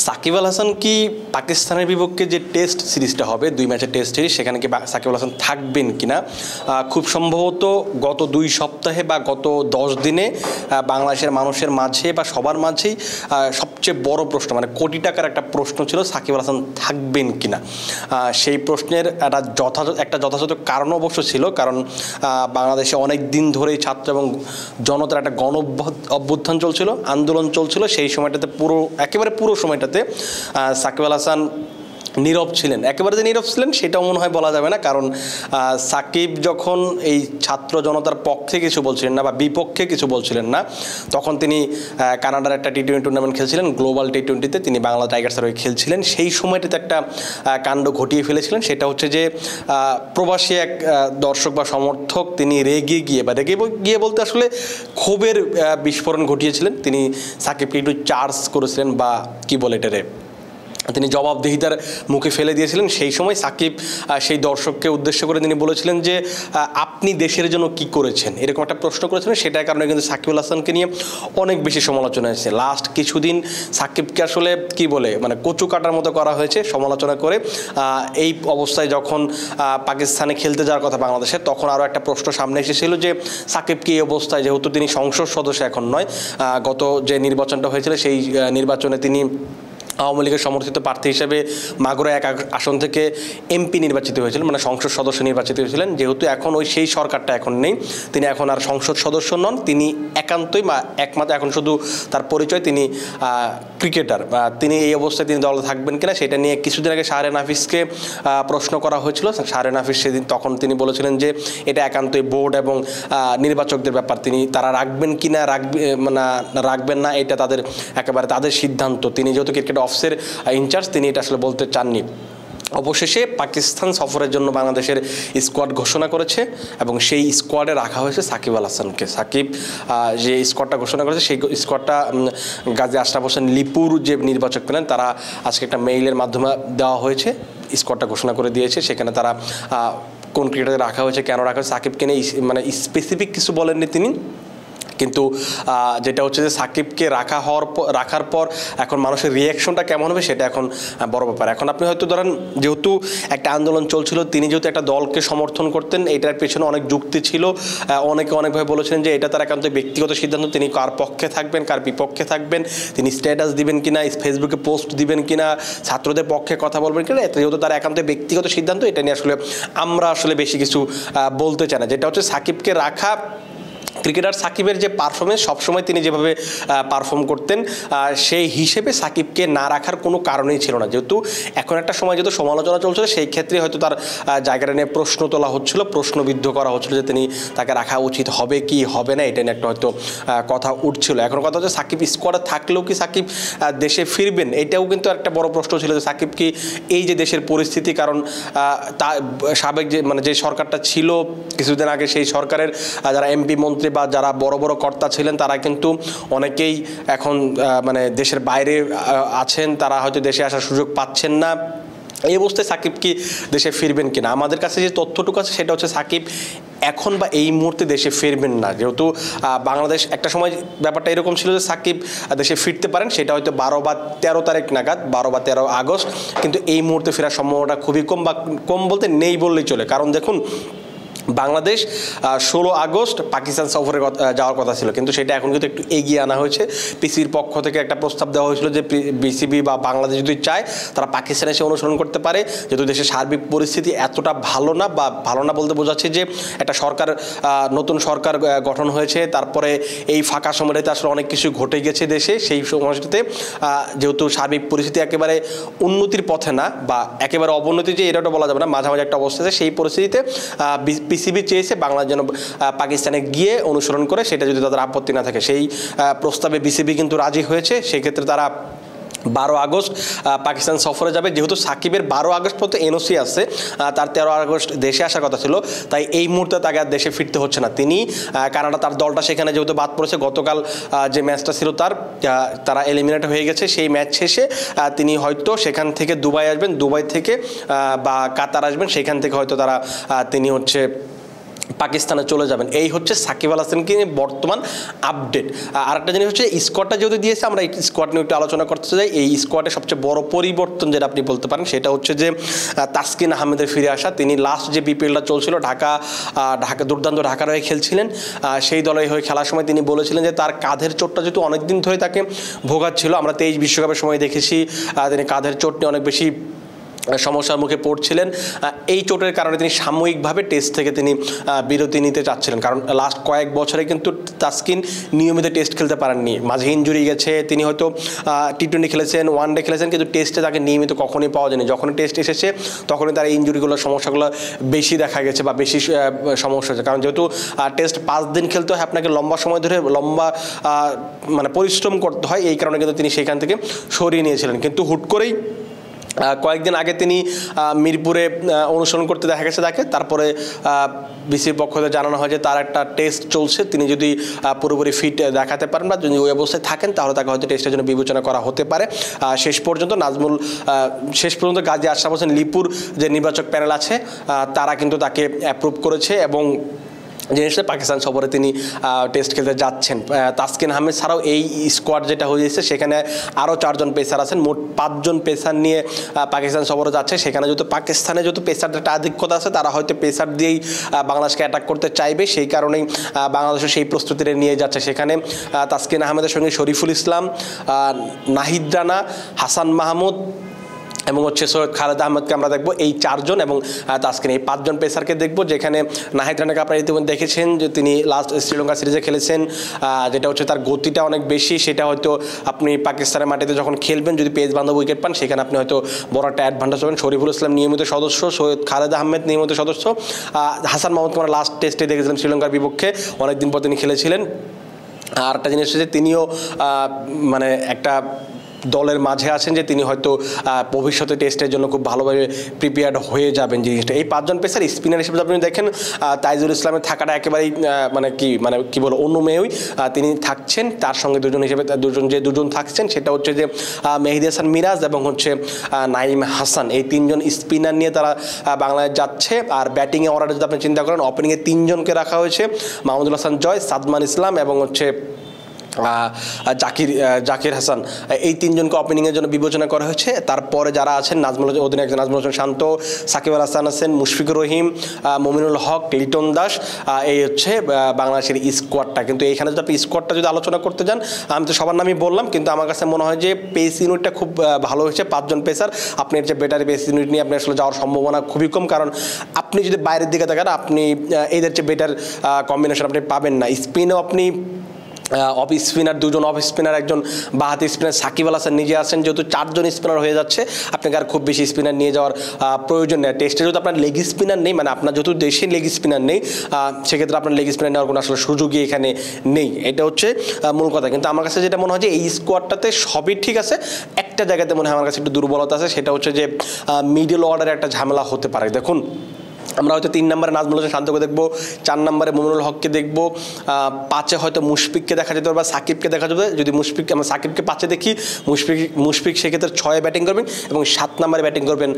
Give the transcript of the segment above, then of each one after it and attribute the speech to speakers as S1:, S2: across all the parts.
S1: সাকিব আল হাসান কি পাকিস্তানের বিপক্ষে যে টেস্ট সিরিজটা হবে 2 ম্যাচের টেস্ট সিরিজ সেখানে কি সাকিব আল হাসান থাকবেন কিনা খুব সম্ভবত গত 2 সপ্তাহে বা গত 10 দিনে বাংলাদেশের মানুষের মাঝে বা সবার মাঝেই সবচেয়ে বড় প্রশ্ন মানে কোটি টাকার একটা প্রশ্ন ছিল সাকিব আল হাসান থাকবেন কিনা। সেই প্রশ্নের একটা যথাযথ কারণ অবশ্য ছিল, কারণ বাংলাদেশে অনেক দিন ধরেই ছাত্র এবং জনতার একটা গণ অভ্যুত্থান চলছিল, আন্দোলন চলছিল। সেই সময়টাতে একেবারে পুরো সময়টাতে সাকিব আল হাসান নীরব ছিলেন। একেবারে যে নীরব ছিলেন সেটাও মনে হয় বলা যাবে না, কারণ সাকিব যখন এই ছাত্র জনতার পক্ষে কিছু বলছিলেন না বা বিপক্ষে কিছু বলছিলেন না, তখন তিনি কানাডার একটা টি-20 টুর্নামেন্ট খেলছিলেন, গ্লোবাল টি-20-তে তিনি বাংলা টাইগার্সের হয়ে খেলছিলেন। সেই সময়টাতে একটা কাণ্ড ঘটিয়ে ফেলেছিলেন, সেটা হচ্ছে যে প্রবাসী এক দর্শক বা সমর্থক তিনি রেগে গিয়ে বলতে আসলে ক্ষোভের বিস্ফোরণ ঘটিয়েছিলেন। তিনি সাকিবকে একটু চার্জ করেছিলেন বা কি বলে এটারে তিনি জবাবদিহিতার মুখে ফেলে দিয়েছিলেন। সেই সময় সাকিব সেই দর্শককে উদ্দেশ্য করে তিনি বলেছিলেন যে আপনি দেশের জন্য কি করেছেন, এরকম একটা প্রশ্ন করেছিলেন। সেটার কারণে কিন্তু সাকিব আল হাসানকে নিয়ে অনেক বেশি সমালোচনা হয়েছে। লাস্ট কিছুদিন সাকিবকে আসলে কি বলে মানে কচু কাটার মতো করা হয়েছে সমালোচনা করে। এই অবস্থায় যখন পাকিস্তানে খেলতে যাওয়ার কথা বাংলাদেশের, তখন আরও একটা প্রশ্ন সামনে এসেছিল যে সাকিবকে এই অবস্থায়, যেহেতু তিনি সংসদ সদস্য এখন নয়, গত যে নির্বাচনটা হয়েছিল সেই নির্বাচনে তিনি আওয়ামী লীগের সমর্থিত প্রার্থী হিসেবে মাগুরা 1 আসন থেকে এমপি নির্বাচিত হয়েছিলেন, মানে সংসদ সদস্য নির্বাচিত হয়েছিলেন। যেহেতু এখন সেই সরকারটা এখন নেই, তিনি এখন আর সংসদ সদস্য নন, তিনি একান্তই একমাত্র এখন শুধু তার পরিচয় তিনি ক্রিকেটার। তিনি এই অবস্থায় তিনি দলে থাকবেন কিনা সেটা নিয়ে কিছুদিন আগে শাহরিয়ার নাফিসকে প্রশ্ন করা হয়েছিল। শাহরিয়ার নাফিস তখন তিনি বলেছিলেন যে এটা একান্তই বোর্ড এবং নির্বাচকদের ব্যাপার, তারা রাখবেন কিনা রাখবেন না এটা একেবারে তাদের সিদ্ধান্ত। তিনি যেহেতু ক্রিকেট অফিসের ইনচার্জ, তিনি এটা আসলে বলতে চাননি। অবশেষে পাকিস্তান সফরের জন্য বাংলাদেশের স্কোয়াড ঘোষণা করেছে এবং সেই স্কোয়াডে রাখা হয়েছে সাকিব আল হাসানকে। সাকিব যে স্কোয়াডটা ঘোষণা করেছে সেই স্কোয়াডটা গাজী আশরাফ হোসেন লিপুর যে নির্বাচক পেলেন তারা আজকে একটা মেইলের মাধ্যমে দেওয়া হয়েছে, স্কোয়াডটা ঘোষণা করে দিয়েছে। সেখানে তারা কোন ক্রিকেটারকে রাখা হয়েছে, কেন রাখা হয়েছে, সাকিবকে নিয়ে মানে স্পেসিফিক কিছু বলেননি তিনি। কিন্তু যেটা হচ্ছে যে সাকিবকে রাখার পর এখন মানুষের রিয়াকশনটা কেমন হবে সেটা এখন বড় ব্যাপার। এখন আপনি হয়তো ধরেন, যেহেতু একটা আন্দোলন চলছিল, তিনি যেহেতু একটা দলকে সমর্থন করতেন, এটার পেছনে অনেক যুক্তি ছিল। অনেকভাবে বলেছিলেন যে এটা তার একান্ত ব্যক্তিগত সিদ্ধান্ত, তিনি কার পক্ষে থাকবেন কার বিপক্ষে থাকবেন, তিনি স্ট্যাটাস দিবেন কিনা, ফেসবুকে পোস্ট দিবেন কিনা, ছাত্রদের পক্ষে কথা বলবেন কিনা, যেহেতু তার একান্ত ব্যক্তিগত সিদ্ধান্ত, এটা নিয়ে আসলে আমরা আসলে বেশি কিছু বলতে চাই না। যেটা হচ্ছে সাকিবকে রাখা, ক্রিকেটার সাকিবের যে পারফরমেন্স সবসময় তিনি যেভাবে পারফর্ম করতেন সেই হিসেবে সাকিবকে না রাখার কোনো কারণেই ছিল না। যেহেতু এখন একটা সময় যেহেতু সমালোচনা চলছিল, সেই ক্ষেত্রে হয়তো তার জায়গাটা নিয়ে প্রশ্ন তোলা হচ্ছিল, প্রশ্নবিদ্ধ করা হচ্ছিল যে তাকে রাখা উচিত হবে কি হবে না, এটা নিয়ে একটা হয়তো কথা উঠছিল। এখন কথা হচ্ছে সাকিব স্কোয়াডে থাকলেও কি সাকিব দেশে ফিরবেন, এটাও কিন্তু একটা বড় প্রশ্ন ছিল যে সাকিব কি এই যে দেশের পরিস্থিতি, কারণ সাবেক যে সরকারটা ছিল কিছুদিন আগে, সেই সরকারের যারা এমপি মন্ত্রী বা যারা বড় বড় কর্তা ছিলেন তারা কিন্তু অনেকেই এখন মানে দেশের বাইরে আছেন, তারা হয়তো দেশে আসার সুযোগ পাচ্ছেন না। এই অবস্থায় সাকিব কি দেশে ফিরবেন কিনা, আমাদের কাছে যে তথ্যটুকু আছে সেটা হচ্ছে সাকিব এখন বা এই মুহূর্তে দেশে ফিরবেন না। যেহেতু বাংলাদেশ একটা সময় ব্যাপারটা এরকম ছিল যে সাকিব দেশে ফিরতে পারেন, সেটা হয়তো 12 বা 13 তারিখ নাগাদ, 12 বা 13 আগস্ট, কিন্তু এই মুহূর্তে ফেরার সম্ভাবনাটা খুবই কম, বা কম বলতে নেই বললেই চলে। কারণ দেখুন, বাংলাদেশ 16 আগস্ট পাকিস্তান সফরে যাওয়ার কথা ছিল, কিন্তু সেটা এখন কিন্তু একটু এগিয়ে আনা হয়েছে। পিসিবির পক্ষ থেকে একটা প্রস্তাব দেওয়া হয়েছিল যে বিসিবি বা বাংলাদেশ যদি চায় তারা পাকিস্তানে এসে অনুসরণ করতে পারে, যেহেতু দেশের সার্বিক পরিস্থিতি এতটা ভালো না, বা ভালো না বলতে বোঝাচ্ছে যে একটা নতুন সরকার গঠন হয়েছে, তারপরে এই ফাঁকা সময়টাতে আসলে অনেক কিছু ঘটে গেছে দেশে। সেই সময়টাতে যেহেতু সার্বিক পরিস্থিতি একেবারে উন্নতির পথে না বা একেবারে অবনতি, যে এটা বলা যাবে না, মাঝামাঝি একটা অবস্থা আছে, সেই পরিস্থিতিতে পিসিবি চেয়েছে বাংলা যেন পাকিস্তানে গিয়ে অনুসরণ করে, সেটা যদি তাদের আপত্তি না থাকে। সেই প্রস্তাবে বিসিবি কিন্তু রাজি হয়েছে। সেক্ষেত্রে তারা 12 আগস্ট পাকিস্তান সফরে যাবে। যেহেতু সাকিবের 12 আগস্ট পর্যন্ত এনওসি আছে, তার 13 আগস্ট দেশে আসার কথা ছিল, তাই এই মুহূর্তে তাকে আর দেশে ফিরতে হচ্ছে না। তিনি কানাডা, তার দলটা সেখানে যেহেতু বাদ পড়েছে, গতকাল যে ম্যাচটা ছিল তারা এলিমিনেট হয়ে গেছে। সেই ম্যাচ শেষে তিনি হয়তো সেখান থেকে দুবাই আসবেন, দুবাই থেকে বা কাতার আসবেন, সেখান থেকে হয়তো তিনি পাকিস্তানে চলে যাবেন। এই হচ্ছে সাকিব আল হাসানকে নিয়ে বর্তমান আপডেট। আরেকটা জিনিস হচ্ছে স্কোয়াডটা যেহেতু দিয়েছে, আমরা এই স্কোয়াড নিয়ে একটু আলোচনা করতে চাই। এই স্কোয়াডের সবচেয়ে বড় পরিবর্তন যেটা আপনি বলতে পারেন সেটা হচ্ছে যে তাসকিন আহমেদের ফিরে আসা। তিনি লাস্ট যে বিপিএলটা চলছিল ঢাকা দুর্দান্ত ঢাকার হয়ে খেলছিলেন, সেই দলের হয়ে খেলার সময় তিনি বলেছিলেন যে তার কাঁধের চোটটা যেহেতু অনেকদিন ধরে তাকে ভোগাচ্ছিল, আমরা 23 বিশ্বকাপের সময় দেখেছি তিনি কাঁধের চোট নিয়ে অনেক বেশি সমস্যার মুখে পড়ছিলেন। এই চোটের কারণে তিনি সাময়িকভাবে টেস্ট থেকে তিনি বিরতি নিতে চাচ্ছিলেন, কারণ লাস্ট কয়েক বছরে কিন্তু তাসকিন নিয়মিত টেস্ট খেলতে পারেননি, মাঝে ইনজুরি গেছে। তিনি হয়তো টি20 খেলেছেন, ওয়ানডে খেলেছেন, কিন্তু টেস্টে তাকে নিয়মিত কখনোই পাওয়া যায়নি। যখনই টেস্ট এসেছে তখনই তার ইনজুরিগুলোর সমস্যাগুলো বেশি দেখা গেছে বা বেশি সমস্যা হয়েছে, কারণ যেহেতু টেস্ট 5 দিন খেলতে হয়, আপনাকে লম্বা সময় ধরে লম্বা মানে পরিশ্রম করতে হয়, এই কারণে কিন্তু তিনি সেখান থেকে সরিয়ে নিয়েছিলেন। কিন্তু হুট করেই কয়েকদিন আগে তিনি মিরপুরে অনুসরণ করতে দেখা গেছে তাকে, তারপরে বিসিবির পক্ষ থেকে জানানো হয় যে তার একটা টেস্ট চলছে, তিনি যদি পুরোপুরি ফিট দেখাতে পারেন বা যদি ওই অবস্থায় থাকেন তাহলে তাকে হয়তো টেস্টের জন্য বিবেচনা করা হতে পারে। শেষ পর্যন্ত গাজী আশরাফ হোসেন লিপুর যে নির্বাচক প্যানেল আছে তারা কিন্তু তাকে অ্যাপ্রুভ করেছে এবং জিনিসটা পাকিস্তান সফরে তিনি টেস্ট খেলতে যাচ্ছেন। তাসকিন আহমেদ ছাড়াও এই স্কোয়াড যেটা হয়েছে সেখানে আরও 4 জন পেসার আছেন, মোট 5 জন পেসার নিয়ে পাকিস্তান সফরে যাচ্ছে। সেখানে যেহেতু পাকিস্তানে যেহেতু পেসার একটা আধিক্যতা আছে, তারা হয়তো পেসার দিয়েই বাংলাদেশকে অ্যাটাক করতে চাইবে, সেই কারণেই বাংলাদেশের সেই প্রস্তুতিটা নিয়ে যাচ্ছে। সেখানে তাসকিন আহমেদের সঙ্গে শরীফুল ইসলাম, নাহিদ রানা, হাসান মাহমুদ এবং হচ্ছে সৈয়দ খালেদ আহমেদকে আমরা দেখবো, এই 4 জন, এবং তাসকিন এই 5 জন পেসারকে দেখবো। যেখানে নাহিদ রানাকে আপনারা ইতিমধ্যে দেখেছেন যে তিনি লাস্ট শ্রীলঙ্কা সিরিজে খেলেছেন, যেটা হচ্ছে তার গতিটা অনেক বেশি, সেটা হয়তো আপনি পাকিস্তানের মাটিতে যখন খেলবেন যদি পেস বান্ধব উইকেট পান সেখানে আপনি হয়তো বড় একটা অ্যাডভান্টেজ পাবেন। শরীফুল ইসলাম নিয়মিত সদস্য, সৈয়দ খালেদ আহমেদ নিয়মিত সদস্য, হাসান মাহমুদকে আমরা লাস্ট টেস্টে দেখেছিলাম শ্রীলঙ্কার বিপক্ষে, অনেকদিন পর তিনি খেলেছিলেন। আর একটা জিনিস হচ্ছে তিনিও মানে একটা দলের মাঝে আছেন যে তিনি হয়তো ভবিষ্যতে টেস্টের জন্য খুব ভালোভাবে প্রিপেয়ার্ড হয়ে যাবেন জিনিসটা। এই 5 জন পেসার স্পিনার হিসেবে আপনি দেখেন তাইজুল ইসলামের থাকাটা একেবারেই মানে কি বলো অনুমেয়ই, তিনি থাকছেন। তার সঙ্গে দুজন থাকছেন সেটা হচ্ছে যে মেহেদী হাসান মিরাজ এবং হচ্ছে নাঈম হাসান, এই 3 জন স্পিনার নিয়ে তারা বাংলাদেশ যাচ্ছে। আর ব্যাটিংয়ে অর্ডারে যদি আপনি চিন্তা করেন, ওপেনিংয়ে 3 জনকে রাখা হয়েছে, মাহমুদুল হাসান জয়, সাদমান ইসলাম এবং হচ্ছে জাকির হাসান, এই 3 জনকে ওপেনিংয়ের জন্য বিবেচনা করা হয়েছে। তারপরে যারা আছেন অধিনায়ক নাজমুল হোসেন শান্ত, সাকিব আল হাসান আছেন, মুশফিকুর রহিম, মমিনুল হক, লিটন দাস, এই হচ্ছে বাংলাদেশের স্কোয়াডটা। কিন্তু এইখানে যদি আপনি স্কোয়াডটা যদি আলোচনা করতে যান, আমি তো সবার নামই বললাম, কিন্তু আমার কাছে মনে হয় যে পেস ইউনিটটা খুব ভালো হয়েছে। 5 জন পেসার, আপনি এর যে বেটার পেস ইউনিট নিয়ে আপনি আসলে যাওয়ার সম্ভাবনা খুবই কম, কারণ আপনি যদি বাইরের দিকে তাকান আপনি এদের চেয়ে বেটার কম্বিনেশন আপনি পাবেন না। স্পিনেও আপনি অফ স্পিনার 2 জন, অফ স্পিনার 1 জন, বাহাতি স্পিনার সাকিব আল হাসান নিজে আছেন। যেহেতু 4 জন স্পিনার হয়ে যাচ্ছে, আপনাকে আর খুব বেশি স্পিনার নিয়ে যাওয়ার প্রয়োজন নেই। টেস্টে যেহেতু আপনার লেগ স্পিনার নেই, মানে আপনার যেহেতু দেশে লেগ স্পিনার নেই, সেক্ষেত্রে আপনার লেগ স্পিনার নেওয়ার কোনো আসলে সুযোগই এখানে নেই। এটা হচ্ছে মূল কথা। কিন্তু আমার কাছে যেটা মনে হয় যে এই স্কোয়াডটাতে সবই ঠিক আছে, একটা জায়গাতে মনে হয় আমার কাছে একটু দুর্বলতা আছে, সেটা হচ্ছে যে মিডল অর্ডারে একটা ঝামেলা হতে পারে। দেখুন, আমরা হয়তো 3 নম্বরে নাজমুল হোসেন শান্তকে দেখবো, 4 নম্বরে মমিনুল হককে দেখবো, 5-এ হয়তো মুশফিককে দেখা যেতে পারে বা সাকিবকে দেখা যাবে। যদি আমরা সাকিবকে 5-এ দেখি, মুশফিক সেক্ষেত্রে 6-এ ব্যাটিং করবেন এবং 7 নম্বরে ব্যাটিং করবেন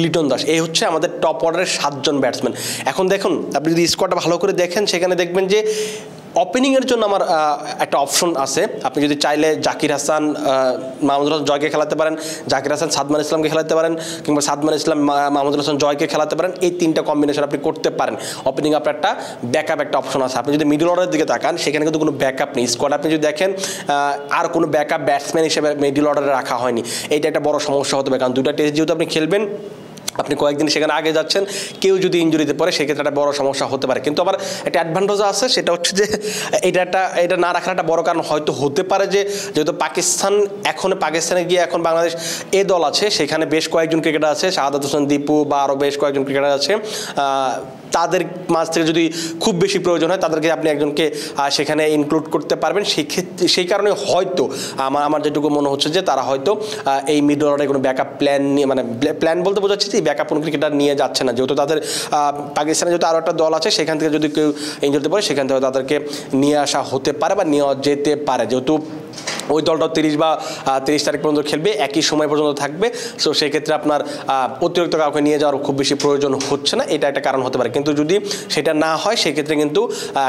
S1: লিটন দাস। এই হচ্ছে আমাদের টপ অর্ডারের 7 জন ব্যাটসম্যান। এখন দেখুন, আপনি যদি স্কোয়াডটা ভালো করে দেখেন, সেখানে দেখবেন যে ওপেনিংয়ের জন্য আমার একটা অপশন আছে। আপনি যদি চাইলে জাকির হাসান, মাহমুদুল হাসান জয়কে খেলাতে পারেন, জাকির হাসান সাদমান ইসলামকে খেলাতে পারেন, কিংবা সাদমান ইসলাম মাহমুদুল হাসান জয়কে খেলাতে পারেন। এই 3টা কম্বিনেশন আপনি করতে পারেন। ওপেনিং আপনার একটা ব্যাকআপ একটা অপশন আছে। আপনি যদি মিডল অর্ডারের দিকে তাকান, সেখানে কিন্তু কোনো ব্যাকআপ নেই। স্কোয়াড আপনি যদি দেখেন, আর কোনো ব্যাকআপ ব্যাটসম্যান হিসেবে মিডল অর্ডারে রাখা হয়নি। এইটা একটা বড় সমস্যা হতে পারে, কারণ 2টা টেস্ট যেহেতু আপনি খেলবেন, আপনি কয়েকদিন সেখানে আগে যাচ্ছেন, কেউ যদি ইনজুরিতে পড়ে সেক্ষেত্রে একটা বড় সমস্যা হতে পারে। কিন্তু আবার একটা অ্যাডভান্টেজ আছে, সেটা হচ্ছে যে এটা না রাখার একটা বড় কারণ হয়তো হতে পারে যে যেহেতু পাকিস্তানে গিয়ে এখন বাংলাদেশ এ দল আছে, সেখানে বেশ কয়েকজন ক্রিকেটার আছে, শাহাদাত হোসেন দীপু বা আরও বেশ কয়েকজন ক্রিকেটার আছে, তাদের মাঝ থেকে যদি খুব বেশি প্রয়োজন হয় তাদেরকে আপনি একজনকে সেখানে ইনক্লুড করতে পারবেন। সেই কারণে হয়তো আমার যেটুকু মনে হচ্ছে যে তারা হয়তো এই মিডল অর্ডারে কোনো ব্যাকআপ প্ল্যান নিয়ে, মানে প্ল্যান বলতে বোঝাচ্ছি যে ব্যাকআপ কোনো ক্রিকেটার নিয়ে যাচ্ছে না, যেহেতু তাদের পাকিস্তানে যেহেতু আরও একটা দল আছে, সেখান থেকে যদি কেউ ইনজুরি হতে পারে সেখান থেকে তাদেরকে নিয়ে আসা হতে পারে বা নেওয়া যেতে পারে, যেহেতু ওই দলটাও 30 তারিখ পর্যন্ত খেলবে, একই সময় পর্যন্ত থাকবে। সো সেক্ষেত্রে আপনার অতিরিক্ত কাউকে নিয়ে যাওয়ার খুব বেশি প্রয়োজন হচ্ছে না, এটা একটা কারণ হতে পারে। কিন্তু যদি সেটা না হয় সেক্ষেত্রে কিন্তু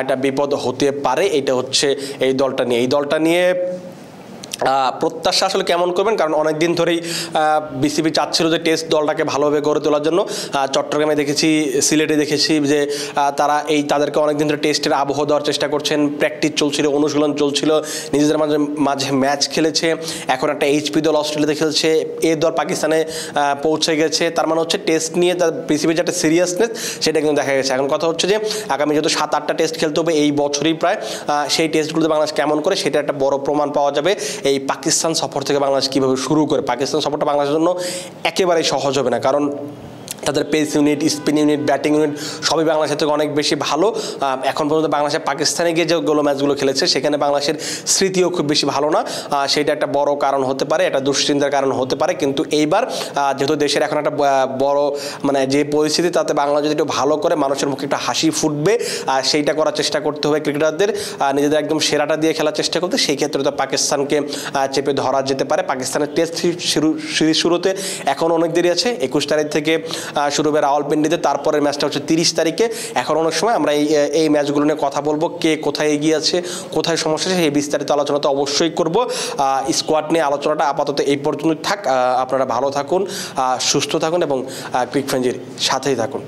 S1: একটা বিপদ হতে পারে। এটা হচ্ছে এই দলটা নিয়ে প্রত্যাশা আসলে কেমন করবেন, কারণ অনেক দিন ধরেই বিসিবি চাচ্ছিল যে টেস্ট দলটাকে ভালোভাবে গড়ে তোলার জন্য। চট্টগ্রামে দেখেছি, সিলেটে দেখেছি যে তারা তাদেরকে অনেক দিন ধরে টেস্টের আবহ দেওয়ার চেষ্টা করছেন, প্র্যাকটিস চলছিল, অনুশীলন চলছিল, নিজেদের মাঝে ম্যাচ খেলেছে। এখন একটা এইচপি দল অস্ট্রেলিয়াতে খেলছে, এ দল পাকিস্তানে পৌঁছে গেছে। তার মানে হচ্ছে টেস্ট নিয়ে তার বিসিবির যে একটা সিরিয়াসনেস সেটা কিন্তু দেখা গেছে। এখন কথা হচ্ছে যে আগামী যেহেতু 7-8টা টেস্ট খেলতে হবে এই বছরই প্রায়, সেই টেস্টগুলোতে বাংলাদেশ কেমন করে সেটা একটা বড় প্রমাণ পাওয়া যাবে। এই পাকিস্তান সফর থেকে বাংলাদেশ কীভাবে শুরু করে, পাকিস্তান সফরটা বাংলাদেশের জন্য একেবারেই সহজ হবে না, কারণ তাদের pace unit, spin unit, batting unit সবই বাংলাদেশের থেকে অনেক বেশি ভালো। এখন পর্যন্ত বাংলাদেশের পাকিস্তানে গিয়ে যেগুলো ম্যাচগুলো খেলেছে সেখানে বাংলাদেশের স্মৃতিও খুব বেশি ভালো না, সেটা একটা বড় কারণ হতে পারে, একটা দুশ্চিন্তার কারণ হতে পারে। কিন্তু এইবার যেহেতু দেশের এখন একটা বড় মানে যে পরিস্থিতি, তাতে বাংলা যদি একটু ভালো করে মানুষের মুখে একটা হাসি ফুটবে, সেইটা করার চেষ্টা করতে হবে ক্রিকেটারদের, নিজেদের একদম সেরাটা দিয়ে খেলার চেষ্টা করতে। সেই ক্ষেত্রে তো পাকিস্তানকে চেপে ধরা যেতে পারে। পাকিস্তানের টেস্ট সিরিজ শুরুতে এখন অনেক দেরি আছে, 21 তারিখ থেকে শুরু হবে রাওয়ালপিন্ডিতে, তারপরের ম্যাচটা হচ্ছে 30 তারিখে। এখন অনেক সময় আমরা এই ম্যাচগুলো নিয়ে কথা বলবো, কে কোথায় এগিয়ে আছে, কোথায় সমস্যা আছে, এই বিস্তারিত আলোচনা তো অবশ্যই করব। স্কোয়াড নিয়ে আলোচনাটা আপাতত এই পর্যন্ত থাক। আপনারা ভালো থাকুন, সুস্থ থাকুন এবং ক্রিক ফ্রেঞ্জির সাথেই থাকুন।